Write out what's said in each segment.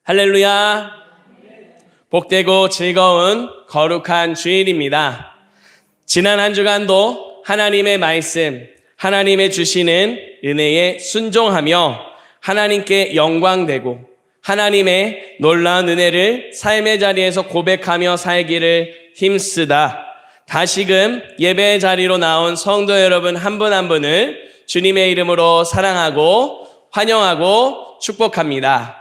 할렐루야. 복되고 즐거운 거룩한 주일입니다. 지난 한 주간도 하나님의 말씀, 하나님의 주시는 은혜에 순종하며 하나님께 영광되고 하나님의 놀라운 은혜를 삶의 자리에서 고백하며 살기를 힘쓰다 다시금 예배의 자리로 나온 성도 여러분 한 분 한 분을 주님의 이름으로 사랑하고 환영하고 축복합니다.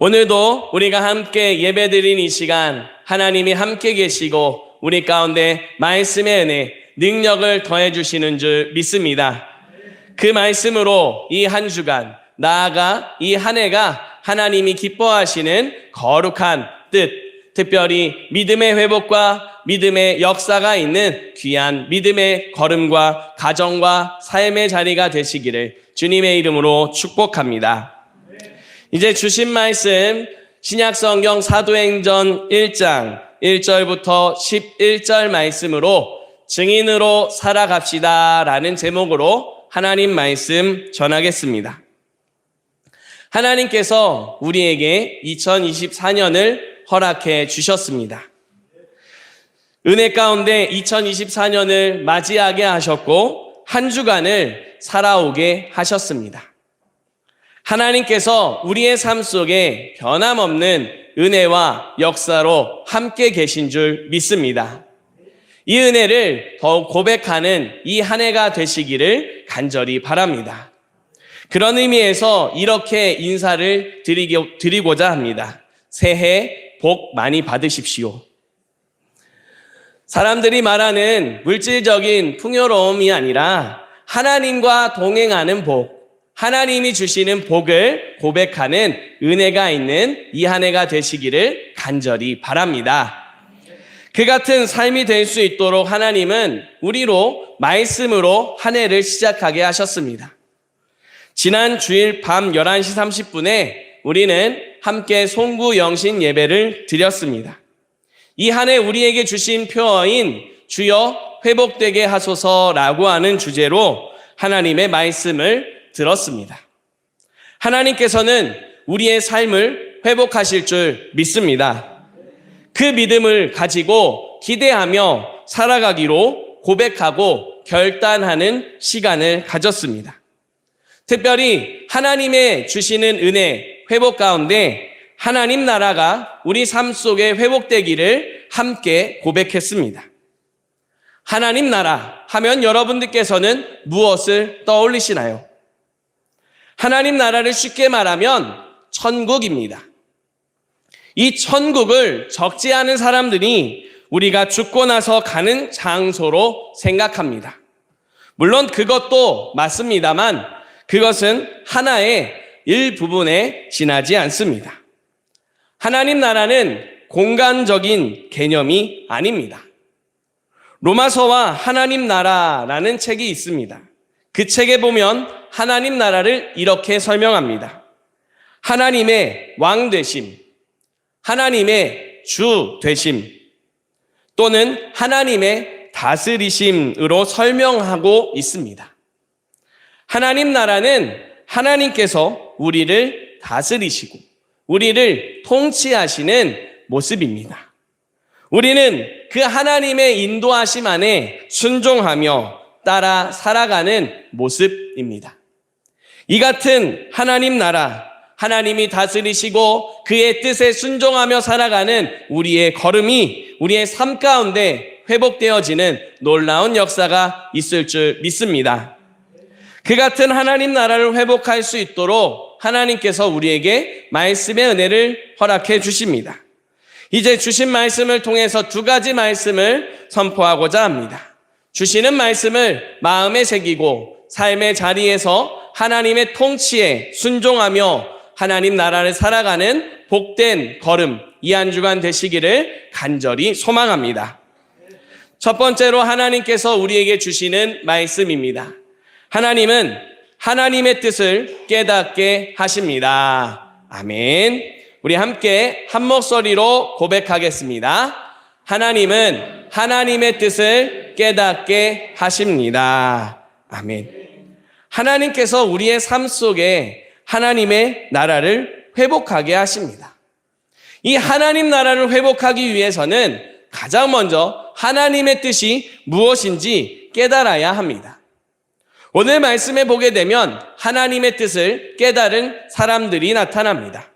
오늘도 우리가 함께 예배드린 이 시간 하나님이 함께 계시고 우리 가운데 말씀의 은혜, 능력을 더해 주시는 줄 믿습니다. 그 말씀으로 이 한 주간, 나아가 이 한 해가 하나님이 기뻐하시는 거룩한 뜻, 특별히 믿음의 회복과 믿음의 역사가 있는 귀한 믿음의 걸음과 가정과 삶의 자리가 되시기를 주님의 이름으로 축복합니다. 이제 주신 말씀 신약성경 사도행전 1장 1절부터 11절 말씀으로 증인으로 살아갑시다 라는 제목으로 하나님 말씀 전하겠습니다. 하나님께서 우리에게 2024년을 허락해 주셨습니다. 은혜 가운데 2024년을 맞이하게 하셨고 한 주간을 살아오게 하셨습니다. 하나님께서 우리의 삶 속에 변함없는 은혜와 역사로 함께 계신 줄 믿습니다. 이 은혜를 더욱 고백하는 이 한 해가 되시기를 간절히 바랍니다. 그런 의미에서 이렇게 인사를 드리고자 합니다. 새해 복 많이 받으십시오. 사람들이 말하는 물질적인 풍요로움이 아니라 하나님과 동행하는 복, 하나님이 주시는 복을 고백하는 은혜가 있는 이 한 해가 되시기를 간절히 바랍니다. 그 같은 삶이 될 수 있도록 하나님은 우리로 말씀으로 한 해를 시작하게 하셨습니다. 지난 주일 밤 11시 30분에 우리는 함께 송구 영신 예배를 드렸습니다. 이 한 해 우리에게 주신 표어인 주여 회복되게 하소서라고 하는 주제로 하나님의 말씀을 들었습니다. 하나님께서는 우리의 삶을 회복하실 줄 믿습니다. 그 믿음을 가지고 기대하며 살아가기로 고백하고 결단하는 시간을 가졌습니다. 특별히 하나님의 주시는 은혜, 회복 가운데 하나님 나라가 우리 삶 속에 회복되기를 함께 고백했습니다. 하나님 나라 하면 여러분들께서는 무엇을 떠올리시나요? 하나님 나라를 쉽게 말하면 천국입니다. 이 천국을 적지 않은 사람들이 우리가 죽고 나서 가는 장소로 생각합니다. 물론 그것도 맞습니다만 그것은 하나의 일부분에 지나지 않습니다. 하나님 나라는 공간적인 개념이 아닙니다. 로마서와 하나님 나라라는 책이 있습니다. 그 책에 보면 하나님 나라를 이렇게 설명합니다. 하나님의 왕 되심, 하나님의 주 되심, 또는 하나님의 다스리심으로 설명하고 있습니다. 하나님 나라는 하나님께서 우리를 다스리시고 우리를 통치하시는 모습입니다. 우리는 그 하나님의 인도하심 안에 순종하며 따라 살아가는 모습입니다. 이 같은 하나님 나라, 하나님이 다스리시고 그의 뜻에 순종하며 살아가는 우리의 걸음이 우리의 삶 가운데 회복되어지는 놀라운 역사가 있을 줄 믿습니다. 그 같은 하나님 나라를 회복할 수 있도록 하나님께서 우리에게 말씀의 은혜를 허락해 주십니다. 이제 주신 말씀을 통해서 두 가지 말씀을 선포하고자 합니다. 주시는 말씀을 마음에 새기고 삶의 자리에서 하나님의 통치에 순종하며 하나님 나라를 살아가는 복된 걸음, 이 한 주간 되시기를 간절히 소망합니다. 첫 번째로 하나님께서 우리에게 주시는 말씀입니다. 하나님은 하나님의 뜻을 깨닫게 하십니다. 아멘. 우리 함께 한 목소리로 고백하겠습니다. 하나님은 하나님의 뜻을 깨닫게 하십니다. 아멘. 하나님께서 우리의 삶 속에 하나님의 나라를 회복하게 하십니다. 이 하나님 나라를 회복하기 위해서는 가장 먼저 하나님의 뜻이 무엇인지 깨달아야 합니다. 오늘 말씀에 보게 되면 하나님의 뜻을 깨달은 사람들이 나타납니다.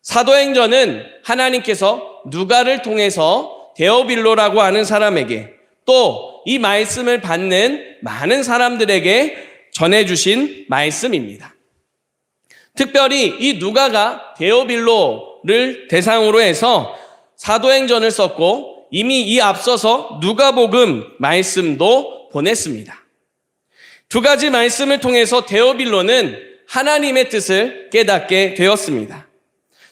사도행전은 하나님께서 누가를 통해서 데오빌로라고 하는 사람에게 또 이 말씀을 받는 많은 사람들에게 전해주신 말씀입니다. 특별히 이 누가가 데오빌로를 대상으로 해서 사도행전을 썼고 이미 이 앞서서 누가복음 말씀도 보냈습니다. 두 가지 말씀을 통해서 데오빌로는 하나님의 뜻을 깨닫게 되었습니다.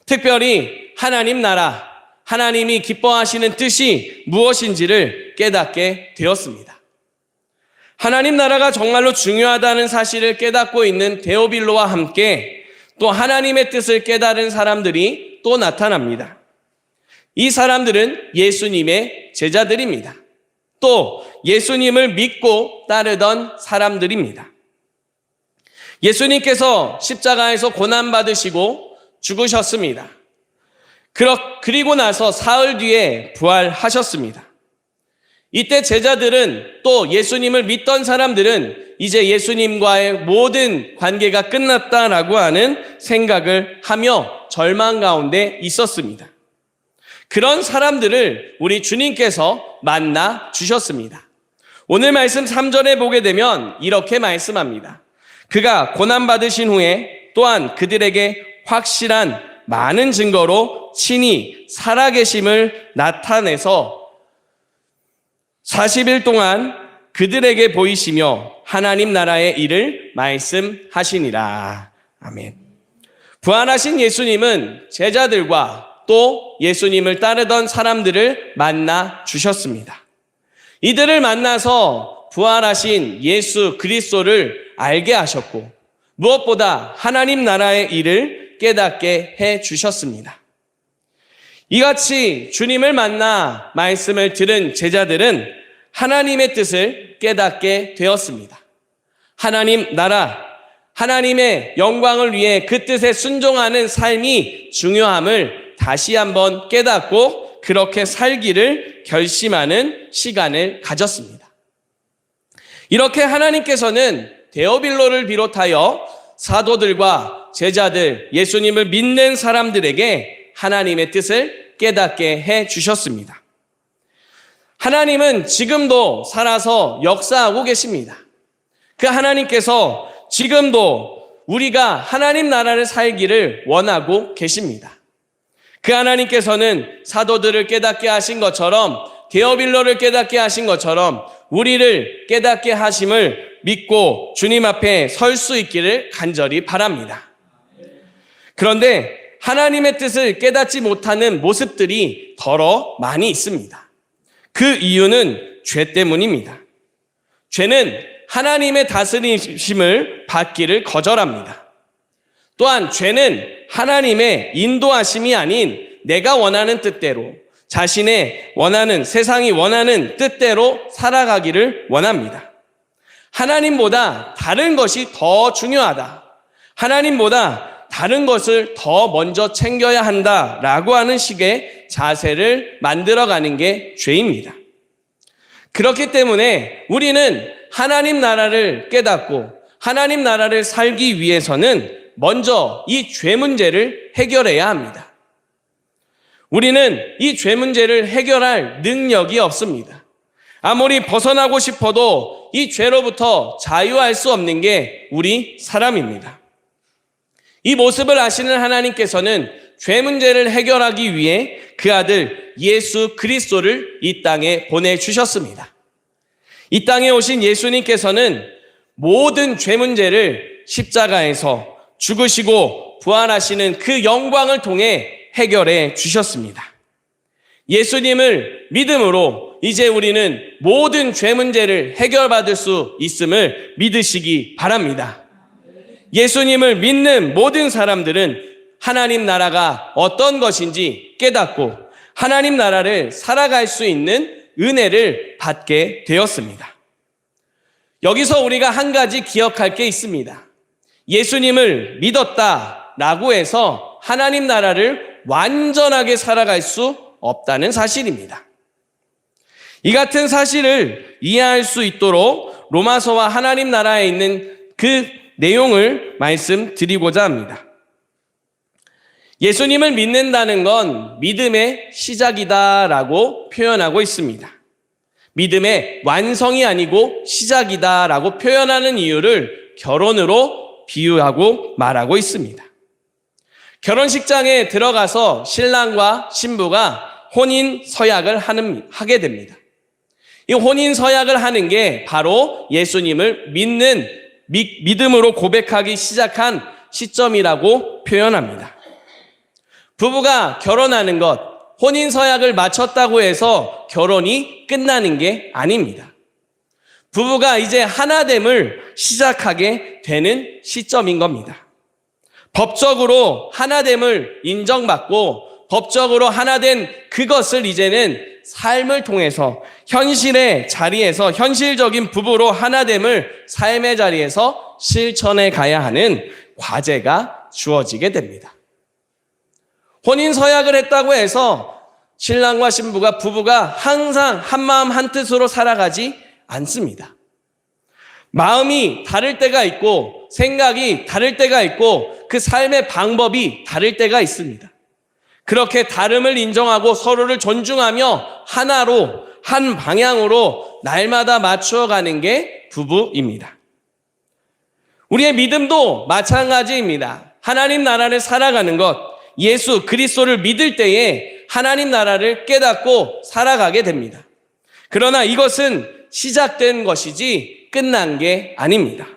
특별히 하나님 나라, 하나님이 기뻐하시는 뜻이 무엇인지를 깨닫게 되었습니다. 하나님 나라가 정말로 중요하다는 사실을 깨닫고 있는 데오빌로와 함께 또 하나님의 뜻을 깨달은 사람들이 또 나타납니다. 이 사람들은 예수님의 제자들입니다. 또 예수님을 믿고 따르던 사람들입니다. 예수님께서 십자가에서 고난받으시고 죽으셨습니다. 그리고 나서 사흘 뒤에 부활하셨습니다. 이때 제자들은 또 예수님을 믿던 사람들은 이제 예수님과의 모든 관계가 끝났다라고 하는 생각을 하며 절망 가운데 있었습니다. 그런 사람들을 우리 주님께서 만나 주셨습니다. 오늘 말씀 3절에 보게 되면 이렇게 말씀합니다. 그가 고난받으신 후에 또한 그들에게 확실한 많은 증거로 친히 살아계심을 나타내서 40일 동안 그들에게 보이시며 하나님 나라의 일을 말씀하시니라. 아멘. 부활하신 예수님은 제자들과 또 예수님을 따르던 사람들을 만나 주셨습니다. 이들을 만나서 부활하신 예수 그리스도를 알게 하셨고 무엇보다 하나님 나라의 일을 깨닫게 해 주셨습니다. 이같이 주님을 만나 말씀을 들은 제자들은 하나님의 뜻을 깨닫게 되었습니다. 하나님 나라, 하나님의 영광을 위해 그 뜻에 순종하는 삶이 중요함을 다시 한번 깨닫고 그렇게 살기를 결심하는 시간을 가졌습니다. 이렇게 하나님께서는 데오빌로를 비롯하여 사도들과 제자들, 예수님을 믿는 사람들에게 하나님의 뜻을 깨닫게 해 주셨습니다. 하나님은 지금도 살아서 역사하고 계십니다. 그 하나님께서 지금도 우리가 하나님 나라를 살기를 원하고 계십니다. 그 하나님께서는 사도들을 깨닫게 하신 것처럼 데오빌로를 깨닫게 하신 것처럼 우리를 깨닫게 하심을 믿고 주님 앞에 설 수 있기를 간절히 바랍니다. 그런데 하나님의 뜻을 깨닫지 못하는 모습들이 더러 많이 있습니다. 그 이유는 죄 때문입니다. 죄는 하나님의 다스리심을 받기를 거절합니다. 또한 죄는 하나님의 인도하심이 아닌 내가 원하는 뜻대로 자신의 원하는 세상이 원하는 뜻대로 살아가기를 원합니다. 하나님보다 다른 것이 더 중요하다. 하나님보다 다른 것을 더 먼저 챙겨야 한다라고 하는 식의 자세를 만들어가는 게 죄입니다. 그렇기 때문에 우리는 하나님 나라를 깨닫고 하나님 나라를 살기 위해서는 먼저 이 죄 문제를 해결해야 합니다. 우리는 이 죄 문제를 해결할 능력이 없습니다. 아무리 벗어나고 싶어도 이 죄로부터 자유할 수 없는 게 우리 사람입니다. 이 모습을 아시는 하나님께서는 죄 문제를 해결하기 위해 그 아들 예수 그리스도를 이 땅에 보내주셨습니다. 이 땅에 오신 예수님께서는 모든 죄 문제를 십자가에서 죽으시고 부활하시는 그 영광을 통해 해결해 주셨습니다. 예수님을 믿음으로 이제 우리는 모든 죄 문제를 해결받을 수 있음을 믿으시기 바랍니다. 예수님을 믿는 모든 사람들은 하나님 나라가 어떤 것인지 깨닫고 하나님 나라를 살아갈 수 있는 은혜를 받게 되었습니다. 여기서 우리가 한 가지 기억할 게 있습니다. 예수님을 믿었다, 살아가라라고 해서 하나님 나라를 완전하게 살아갈 수 없다는 사실입니다. 이 같은 사실을 이해할 수 있도록 로마서와 하나님 나라에 있는 그 내용을 말씀드리고자 합니다. 예수님을 믿는다는 건 믿음의 시작이다라고 표현하고 있습니다. 믿음의 완성이 아니고 시작이다라고 표현하는 이유를 결혼으로 비유하고 말하고 있습니다. 결혼식장에 들어가서 신랑과 신부가 혼인 서약을 하게 됩니다. 이 혼인 서약을 하는 게 바로 예수님을 믿음으로 고백하기 시작한 시점이라고 표현합니다. 부부가 결혼하는 것, 혼인 서약을 마쳤다고 해서 결혼이 끝나는 게 아닙니다. 부부가 이제 하나됨을 시작하게 되는 시점인 겁니다. 법적으로 하나됨을 인정받고 법적으로 하나된 그것을 이제는 삶을 통해서 현실의 자리에서 현실적인 부부로 하나됨을 삶의 자리에서 실천해 가야 하는 과제가 주어지게 됩니다. 혼인 서약을 했다고 해서 신랑과 신부가 부부가 항상 한마음 한뜻으로 살아가지 않습니다. 마음이 다를 때가 있고 생각이 다를 때가 있고 그 삶의 방법이 다를 때가 있습니다. 그렇게 다름을 인정하고 서로를 존중하며 하나로 한 방향으로 날마다 맞추어가는 게 부부입니다. 우리의 믿음도 마찬가지입니다. 하나님 나라를 살아가는 것, 예수 그리스도를 믿을 때에 하나님 나라를 깨닫고 살아가게 됩니다. 그러나 이것은 시작된 것이지 끝난 게 아닙니다.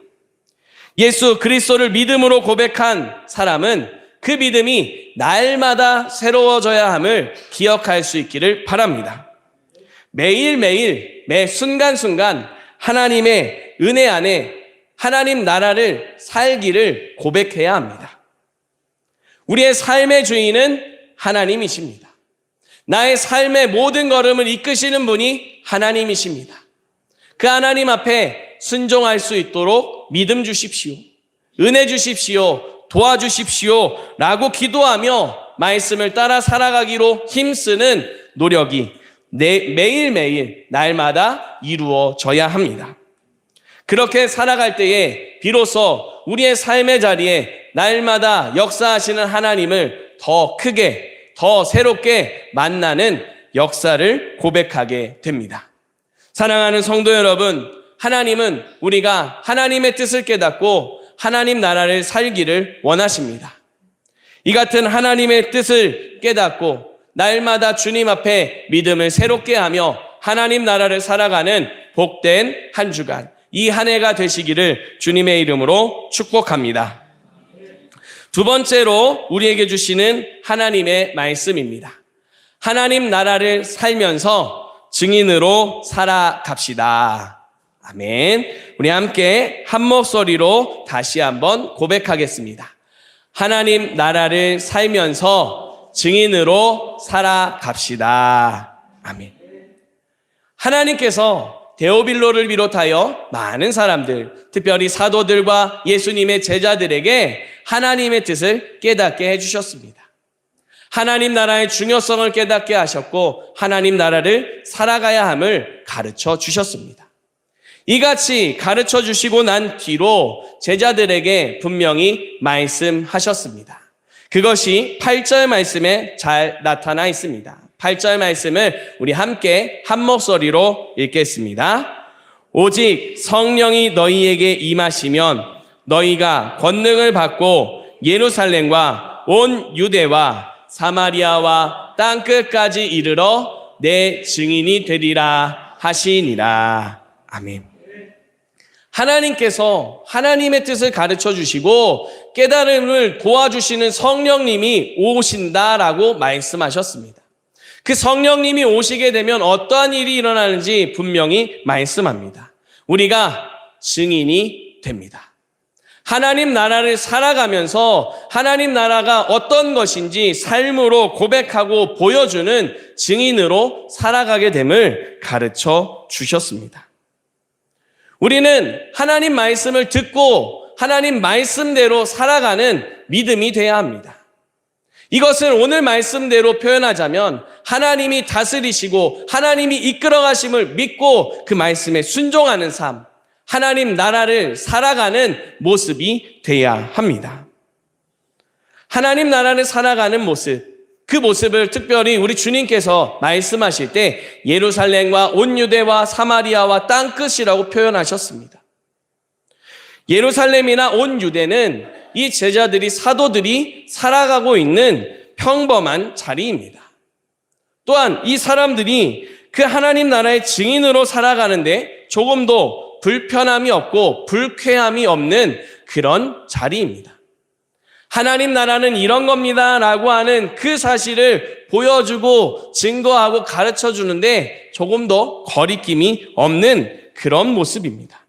예수 그리스도를 믿음으로 고백한 사람은 그 믿음이 날마다 새로워져야 함을 기억할 수 있기를 바랍니다. 매일매일 매 순간순간 하나님의 은혜 안에 하나님 나라를 살기를 고백해야 합니다. 우리의 삶의 주인은 하나님이십니다. 나의 삶의 모든 걸음을 이끄시는 분이 하나님이십니다. 그 하나님 앞에 순종할 수 있도록 믿음 주십시오. 은혜 주십시오. 도와주십시오. 라고 기도하며 말씀을 따라 살아가기로 힘쓰는 노력이 매일매일 날마다 이루어져야 합니다. 그렇게 살아갈 때에 비로소 우리의 삶의 자리에 날마다 역사하시는 하나님을 더 크게, 더 새롭게 만나는 역사를 고백하게 됩니다. 사랑하는 성도 여러분, 하나님은 우리가 하나님의 뜻을 깨닫고 하나님 나라를 살기를 원하십니다. 이 같은 하나님의 뜻을 깨닫고 날마다 주님 앞에 믿음을 새롭게 하며 하나님 나라를 살아가는 복된 한 주간, 이 한 해가 되시기를 주님의 이름으로 축복합니다. 두 번째로 우리에게 주시는 하나님의 말씀입니다. 하나님 나라를 살면서 증인으로 살아갑시다. 아멘. 우리 함께 한 목소리로 다시 한번 고백하겠습니다. 하나님 나라를 살면서 증인으로 살아갑시다. 아멘. 하나님께서 데오빌로를 비롯하여 많은 사람들, 특별히 사도들과 예수님의 제자들에게 하나님의 뜻을 깨닫게 해주셨습니다. 하나님 나라의 중요성을 깨닫게 하셨고 하나님 나라를 살아가야 함을 가르쳐 주셨습니다. 이같이 가르쳐 주시고 난 뒤로 제자들에게 분명히 말씀하셨습니다. 그것이 8절 말씀에 잘 나타나 있습니다. 8절 말씀을 우리 함께 한 목소리로 읽겠습니다. 오직 성령이 너희에게 임하시면 너희가 권능을 받고 예루살렘과 온 유대와 사마리아와 땅끝까지 이르러 내 증인이 되리라 하시니라. 아멘. 하나님께서 하나님의 뜻을 가르쳐 주시고 깨달음을 도와주시는 성령님이 오신다라고 말씀하셨습니다. 그 성령님이 오시게 되면 어떠한 일이 일어나는지 분명히 말씀합니다. 우리가 증인이 됩니다. 하나님 나라를 살아가면서 하나님 나라가 어떤 것인지 삶으로 고백하고 보여주는 증인으로 살아가게 됨을 가르쳐 주셨습니다. 우리는 하나님 말씀을 듣고 하나님 말씀대로 살아가는 믿음이 돼야 합니다. 이것을 오늘 말씀대로 표현하자면 하나님이 다스리시고 하나님이 이끌어 가심을 믿고 그 말씀에 순종하는 삶, 하나님 나라를 살아가는 모습이 돼야 합니다. 하나님 나라를 살아가는 모습, 그 모습을 특별히 우리 주님께서 말씀하실 때 예루살렘과 온 유대와 사마리아와 땅끝이라고 표현하셨습니다. 예루살렘이나 온 유대는 이 제자들이, 사도들이 살아가고 있는 평범한 자리입니다. 또한 이 사람들이 그 하나님 나라의 증인으로 살아가는데 조금도 불편함이 없고 불쾌함이 없는 그런 자리입니다. 하나님 나라는 이런 겁니다 라고 하는 그 사실을 보여주고 증거하고 가르쳐 주는데 조금도 거리낌이 없는 그런 모습입니다.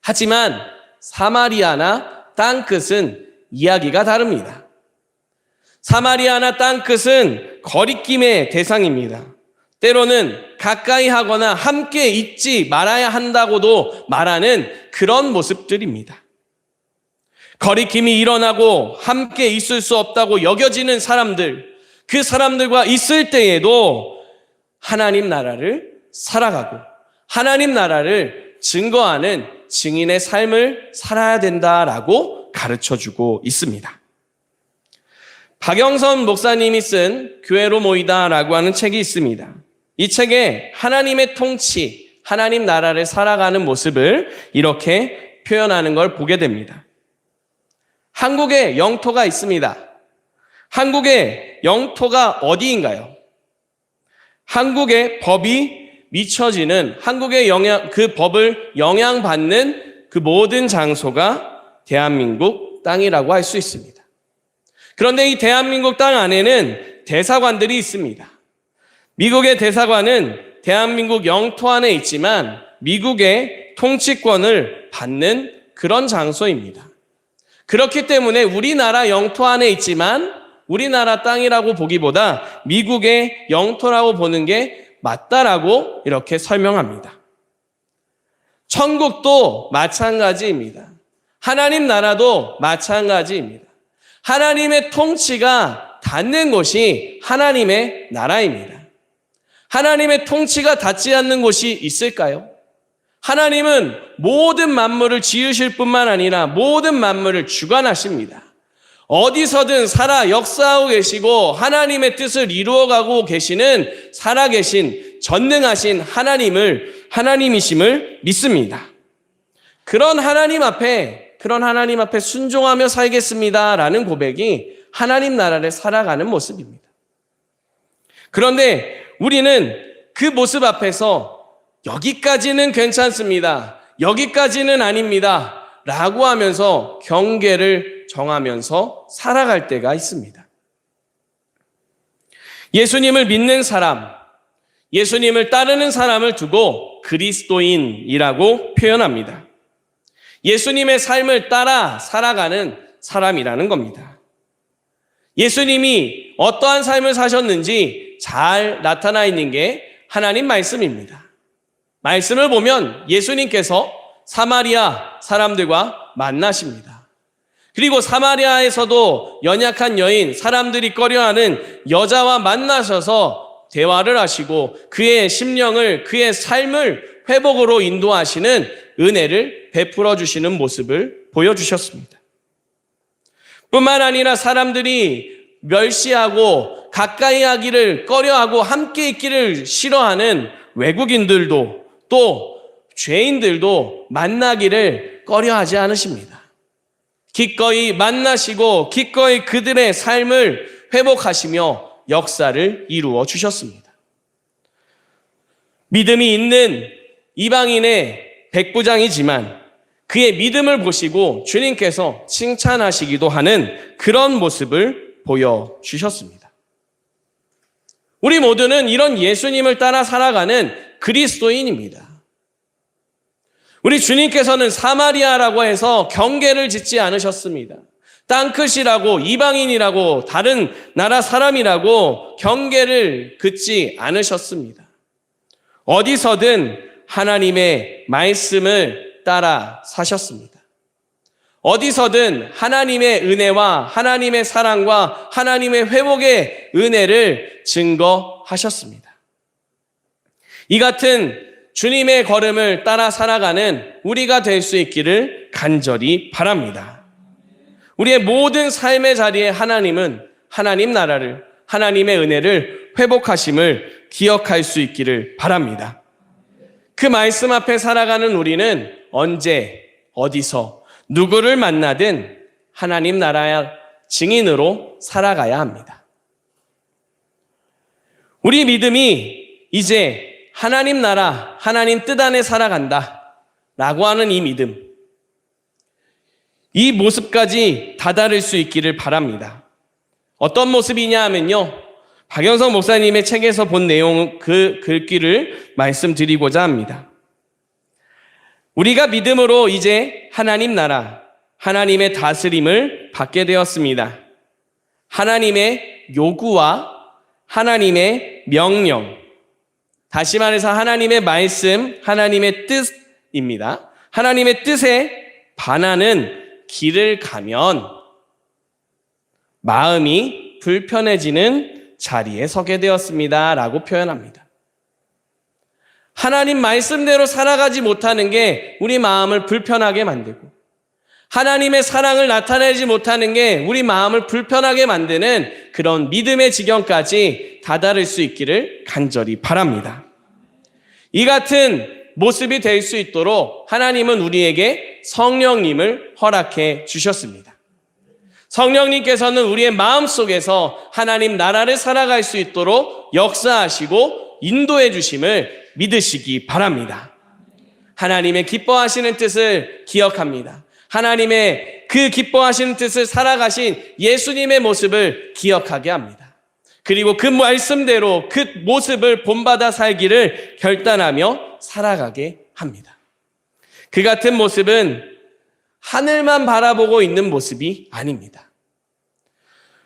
하지만 사마리아나 땅끝은 이야기가 다릅니다. 사마리아나 땅끝은 거리낌의 대상입니다. 때로는 가까이 하거나 함께 있지 말아야 한다고도 말하는 그런 모습들입니다. 거리낌이 일어나고 함께 있을 수 없다고 여겨지는 사람들, 그 사람들과 있을 때에도 하나님 나라를 살아가고 하나님 나라를 증거하는 증인의 삶을 살아야 된다라고 가르쳐주고 있습니다. 박영선 목사님이 쓴 교회로 모이다라고 하는 책이 있습니다. 이 책에 하나님의 통치, 하나님 나라를 살아가는 모습을 이렇게 표현하는 걸 보게 됩니다. 한국에 영토가 있습니다. 한국의 영토가 어디인가요? 한국의 법이 미쳐지는, 한국의 그 법을 영향받는 그 모든 장소가 대한민국 땅이라고 할 수 있습니다. 그런데 이 대한민국 땅 안에는 대사관들이 있습니다. 미국의 대사관은 대한민국 영토 안에 있지만 미국의 통치권을 받는 그런 장소입니다. 그렇기 때문에 우리나라 영토 안에 있지만 우리나라 땅이라고 보기보다 미국의 영토라고 보는 게 맞다라고 이렇게 설명합니다. 천국도 마찬가지입니다. 하나님 나라도 마찬가지입니다. 하나님의 통치가 닿는 곳이 하나님의 나라입니다. 하나님의 통치가 닿지 않는 곳이 있을까요? 하나님은 모든 만물을 지으실 뿐만 아니라 모든 만물을 주관하십니다. 어디서든 살아 역사하고 계시고 하나님의 뜻을 이루어가고 계시는 살아계신 전능하신 하나님이심을 믿습니다. 그런 하나님 앞에 순종하며 살겠습니다라는 고백이 하나님 나라를 살아가는 모습입니다. 그런데 우리는 그 모습 앞에서 여기까지는 괜찮습니다, 여기까지는 아닙니다 라고 하면서 경계를 정하면서 살아갈 때가 있습니다. 예수님을 믿는 사람, 예수님을 따르는 사람을 두고 그리스도인이라고 표현합니다. 예수님의 삶을 따라 살아가는 사람이라는 겁니다. 예수님이 어떠한 삶을 사셨는지 잘 나타나 있는 게 하나님 말씀입니다. 말씀을 보면 예수님께서 사마리아 사람들과 만나십니다. 그리고 사마리아에서도 연약한 여인, 사람들이 꺼려하는 여자와 만나셔서 대화를 하시고 그의 심령을, 그의 삶을 회복으로 인도하시는 은혜를 베풀어 주시는 모습을 보여주셨습니다. 뿐만 아니라 사람들이 멸시하고 가까이 하기를 꺼려하고 함께 있기를 싫어하는 외국인들도 또 죄인들도 만나기를 꺼려하지 않으십니다. 기꺼이 만나시고 기꺼이 그들의 삶을 회복하시며 역사를 이루어 주셨습니다. 믿음이 있는 이방인의 백부장이지만 그의 믿음을 보시고 주님께서 칭찬하시기도 하는 그런 모습을 보여주셨습니다. 우리 모두는 이런 예수님을 따라 살아가는 그리스도인입니다. 우리 주님께서는 사마리아라고 해서 경계를 짓지 않으셨습니다. 땅끝이라고, 이방인이라고, 다른 나라 사람이라고 경계를 긋지 않으셨습니다. 어디서든 하나님의 말씀을 따라 사셨습니다. 어디서든 하나님의 은혜와 하나님의 사랑과 하나님의 회복의 은혜를 증거하셨습니다. 이 같은 주님의 걸음을 따라 살아가는 우리가 될 수 있기를 간절히 바랍니다. 우리의 모든 삶의 자리에 하나님은 하나님 나라를, 하나님의 은혜를 회복하심을 기억할 수 있기를 바랍니다. 그 말씀 앞에 살아가는 우리는 언제, 어디서, 누구를 만나든 하나님 나라의 증인으로 살아가야 합니다. 우리 믿음이 이제 하나님 나라, 하나님 뜻 안에 살아간다 라고 하는 이 믿음, 이 모습까지 다다를 수 있기를 바랍니다. 어떤 모습이냐 하면요, 박영석 목사님의 책에서 본 내용, 그 글귀를 말씀드리고자 합니다. 우리가 믿음으로 이제 하나님 나라, 하나님의 다스림을 받게 되었습니다. 하나님의 요구와 하나님의 명령, 다시 말해서 하나님의 말씀, 하나님의 뜻입니다. 하나님의 뜻에 반하는 길을 가면 마음이 불편해지는 자리에 서게 되었습니다 라고 표현합니다. 하나님 말씀대로 살아가지 못하는 게 우리 마음을 불편하게 만들고, 하나님의 사랑을 나타내지 못하는 게 우리 마음을 불편하게 만드는 그런 믿음의 지경까지 다다를 수 있기를 간절히 바랍니다. 이 같은 모습이 될 수 있도록 하나님은 우리에게 성령님을 허락해 주셨습니다. 성령님께서는 우리의 마음속에서 하나님 나라를 살아갈 수 있도록 역사하시고 인도해 주심을 믿으시기 바랍니다. 하나님의 기뻐하시는 뜻을 기억합니다. 하나님의 그 기뻐하시는 뜻을 살아가신 예수님의 모습을 기억하게 합니다. 그리고 그 말씀대로 그 모습을 본받아 살기를 결단하며 살아가게 합니다. 그 같은 모습은 하늘만 바라보고 있는 모습이 아닙니다.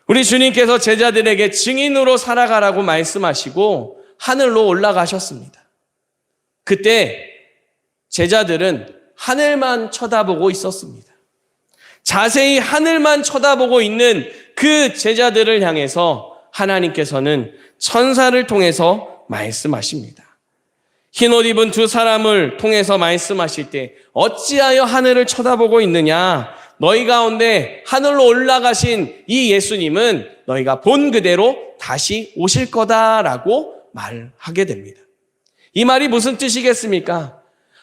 우리 주님께서 제자들에게 증인으로 살아가라고 말씀하시고 하늘로 올라가셨습니다. 그때 제자들은 하늘만 쳐다보고 있었습니다. 자세히 하늘만 쳐다보고 있는 그 제자들을 향해서 하나님께서는 천사를 통해서 말씀하십니다. 흰옷 입은 두 사람을 통해서 말씀하실 때 어찌하여 하늘을 쳐다보고 있느냐, 너희 가운데 하늘로 올라가신 이 예수님은 너희가 본 그대로 다시 오실 거다라고 말하게 됩니다. 이 말이 무슨 뜻이겠습니까?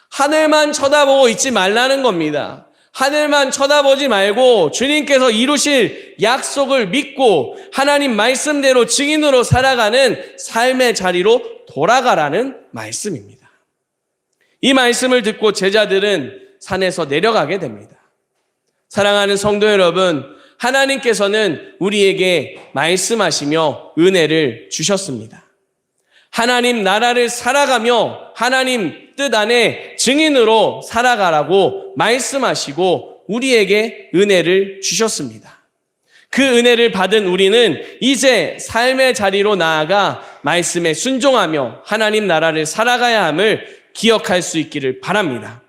하늘만 쳐다보고 있지 말라는 겁니다. 하늘만 쳐다보지 말고 주님께서 이루실 약속을 믿고 하나님 말씀대로 증인으로 살아가는 삶의 자리로 돌아가라는 말씀입니다. 이 말씀을 듣고 제자들은 산에서 내려가게 됩니다. 사랑하는 성도 여러분, 하나님께서는 우리에게 말씀하시며 은혜를 주셨습니다. 하나님 나라를 살아가며 하나님 뜻 안에 증인으로 살아가라고 말씀하시고 우리에게 은혜를 주셨습니다. 그 은혜를 받은 우리는 이제 삶의 자리로 나아가 말씀에 순종하며 하나님 나라를 살아가야 함을 기억할 수 있기를 바랍니다.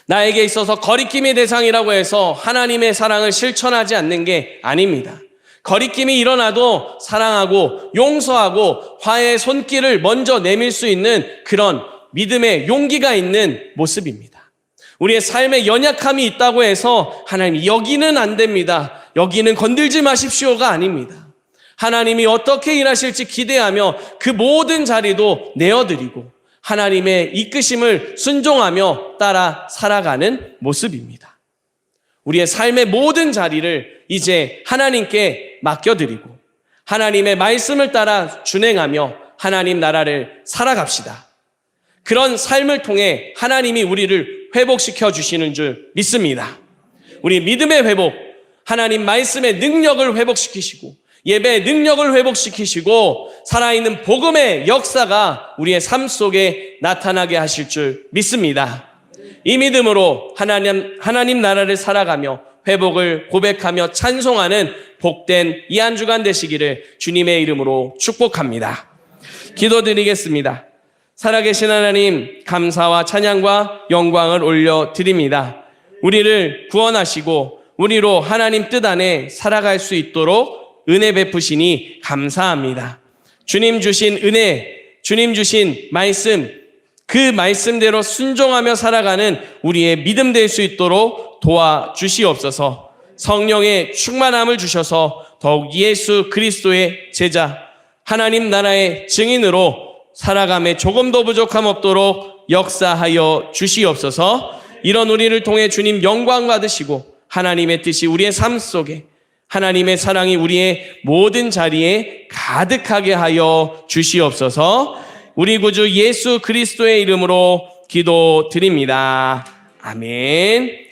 나에게 있어서 거리낌의 대상이라고 해서 하나님의 사랑을 실천하지 않는 게 아닙니다. 거리낌이 일어나도 사랑하고 용서하고 화해의 손길을 먼저 내밀 수 있는 그런 믿음의 용기가 있는 모습입니다. 우리의 삶에 연약함이 있다고 해서 하나님 여기는 안 됩니다, 여기는 건들지 마십시오가 아닙니다. 하나님이 어떻게 일하실지 기대하며 그 모든 자리도 내어드리고 하나님의 이끄심을 순종하며 따라 살아가는 모습입니다. 우리의 삶의 모든 자리를 이제 하나님께 맡겨드리고 하나님의 말씀을 따라 준행하며 하나님 나라를 살아갑시다. 그런 삶을 통해 하나님이 우리를 회복시켜 주시는 줄 믿습니다. 우리 믿음의 회복, 하나님 말씀의 능력을 회복시키시고 예배의 능력을 회복시키시고 살아있는 복음의 역사가 우리의 삶 속에 나타나게 하실 줄 믿습니다. 이 믿음으로 하나님 나라를 살아가며 회복을 고백하며 찬송하는 복된 이 한 주간 되시기를 주님의 이름으로 축복합니다. 기도드리겠습니다. 살아계신 하나님, 감사와 찬양과 영광을 올려드립니다. 우리를 구원하시고 우리로 하나님 뜻 안에 살아갈 수 있도록 은혜 베푸시니 감사합니다. 주님 주신 은혜, 주님 주신 말씀, 그 말씀대로 순종하며 살아가는 우리의 믿음 될 수 있도록 도와주시옵소서. 성령의 충만함을 주셔서 더욱 예수 그리스도의 제자, 하나님 나라의 증인으로 살아감에 조금도 부족함 없도록 역사하여 주시옵소서. 이런 우리를 통해 주님 영광 받으시고 하나님의 뜻이 우리의 삶 속에, 하나님의 사랑이 우리의 모든 자리에 가득하게 하여 주시옵소서. 우리 구주 예수 그리스도의 이름으로 기도드립니다. 아멘.